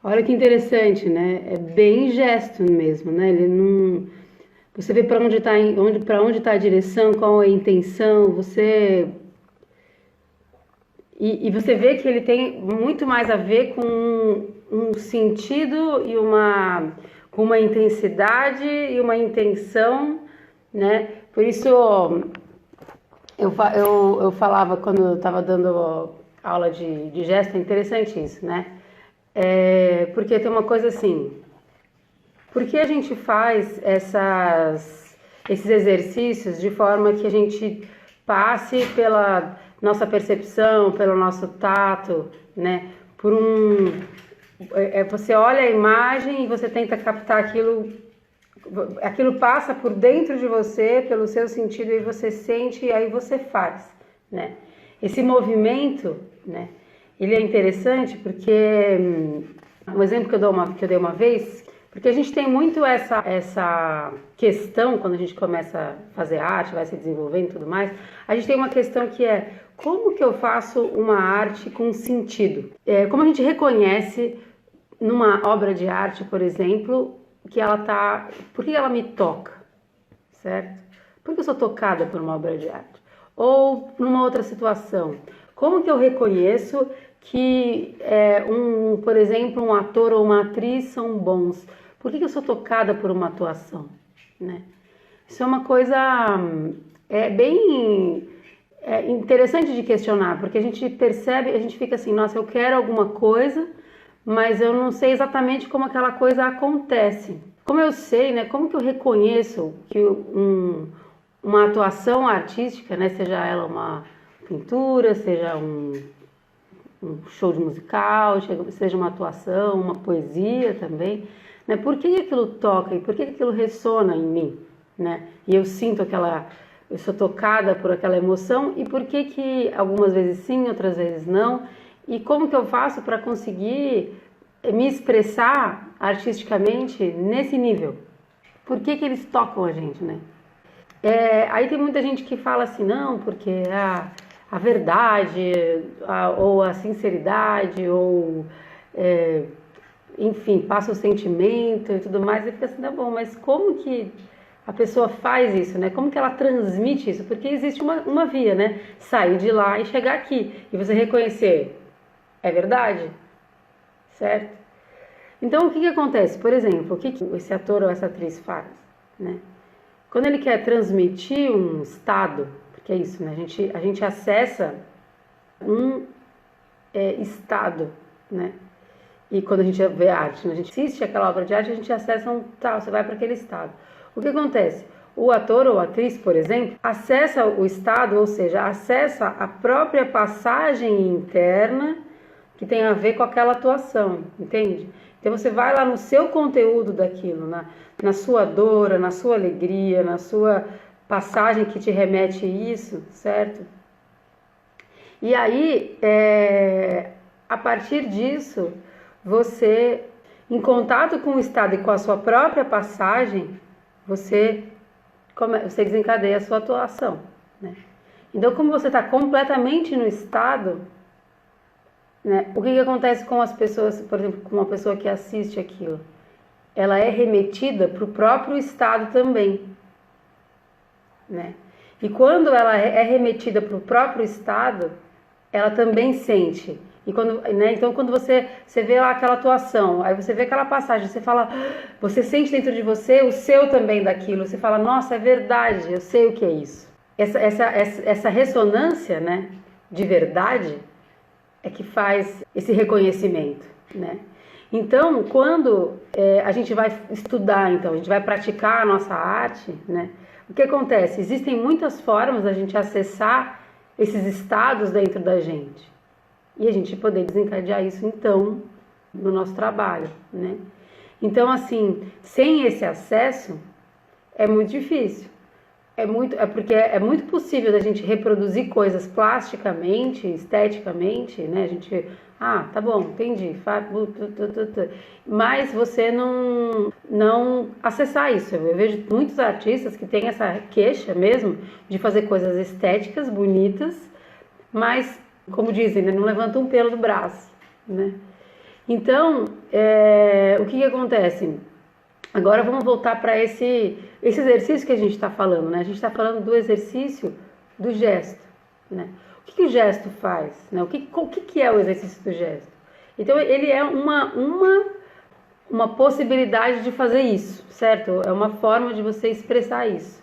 Olha que interessante, né? É bem gesto mesmo, né? Ele não. Você vê para onde está, para onde está a direção, qual é a intenção. E você vê que ele tem muito mais a ver com um sentido e com uma intensidade e uma intenção, né? Por isso eu falava quando eu estava dando aula de gesto, é interessante isso, né? Porque tem uma coisa assim, por que a gente faz esses exercícios de forma que a gente passe pela nossa percepção, pelo nosso tato, né? Você olha a imagem e você tenta captar aquilo passa por dentro de você, pelo seu sentido, e você sente e aí você faz, né? Esse movimento, né? Ele é interessante porque um exemplo que eu dei uma vez, porque a gente tem muito essa questão quando a gente começa a fazer arte, vai se desenvolvendo e tudo mais, a gente tem uma questão que é como que eu faço uma arte com sentido? Como a gente reconhece numa obra de arte, por exemplo, que ela tá, por que ela me toca, certo? Por que eu sou tocada por uma obra de arte? Ou numa outra situação, como que eu reconheço que por exemplo, um ator ou uma atriz são bons? Por que eu sou tocada por uma atuação, né? Isso é uma coisa bem interessante de questionar, porque a gente percebe, a gente fica assim, nossa, eu quero alguma coisa, mas eu não sei exatamente como aquela coisa acontece. Como eu sei, né? Como que eu reconheço que uma atuação artística, né? Seja ela uma pintura, seja um show de musical, seja uma atuação, uma poesia também, né? Por que aquilo toca e por que aquilo ressona em mim, né? E eu sinto eu sou tocada por aquela emoção e por que algumas vezes sim, outras vezes não, e como que eu faço para conseguir me expressar artisticamente nesse nível? Por que eles tocam a gente, né? Aí tem muita gente que fala assim, não, porque a verdade, ou a sinceridade, ou enfim, passa o sentimento e tudo mais, e fica assim, tá bom, mas como que a pessoa faz isso, né? Como que ela transmite isso? Porque existe uma via, né? Sair de lá e chegar aqui, e você reconhecer, é verdade? Certo? Então, o que acontece? Por exemplo, o que esse ator ou essa atriz faz, né? Quando ele quer transmitir um estado, porque é isso, né? A gente acessa um estado, né? E quando a gente vê arte, né? A gente assiste aquela obra de arte, a gente acessa você vai para aquele estado. O que acontece? O ator ou atriz, por exemplo, acessa o estado, ou seja, acessa a própria passagem interna que tem a ver com aquela atuação, entende? Então você vai lá no seu conteúdo daquilo, na sua dor, na sua alegria, na sua passagem que te remete a isso, certo? E aí, a partir disso, você, em contato com o estado e com a sua própria passagem, você desencadeia a sua atuação, né? Então, como você está completamente no estado, né, o que acontece com as pessoas, por exemplo, com uma pessoa que assiste aquilo? Ela é remetida para o próprio estado também, né? E quando ela é remetida para o próprio estado, ela também sente. E então quando você vê lá aquela atuação, aí você vê aquela passagem, você fala, você sente dentro de você o seu também daquilo, você fala, nossa, é verdade, eu sei o que é isso. Essa ressonância, né, de verdade é que faz esse reconhecimento, né? Então, quando a gente vai estudar, então, a gente vai praticar a nossa arte, né? O que acontece? Existem muitas formas da gente acessar esses estados dentro da gente. E a gente poder desencadear isso, então, no nosso trabalho, né? Então, assim, sem esse acesso, é muito difícil. Porque é muito possível da gente reproduzir coisas plasticamente, esteticamente, né? A gente, tá bom, entendi. Mas você não acessar isso. Eu vejo muitos artistas que têm essa queixa mesmo de fazer coisas estéticas, bonitas, mas, como dizem, né? Não levanta um pelo do braço, né? Então, o que acontece? Agora vamos voltar para esse exercício que a gente está falando, né? A gente está falando do exercício do gesto, né? O que o gesto faz? Né? O que é o exercício do gesto? Então, ele é uma possibilidade de fazer isso, certo? É uma forma de você expressar isso.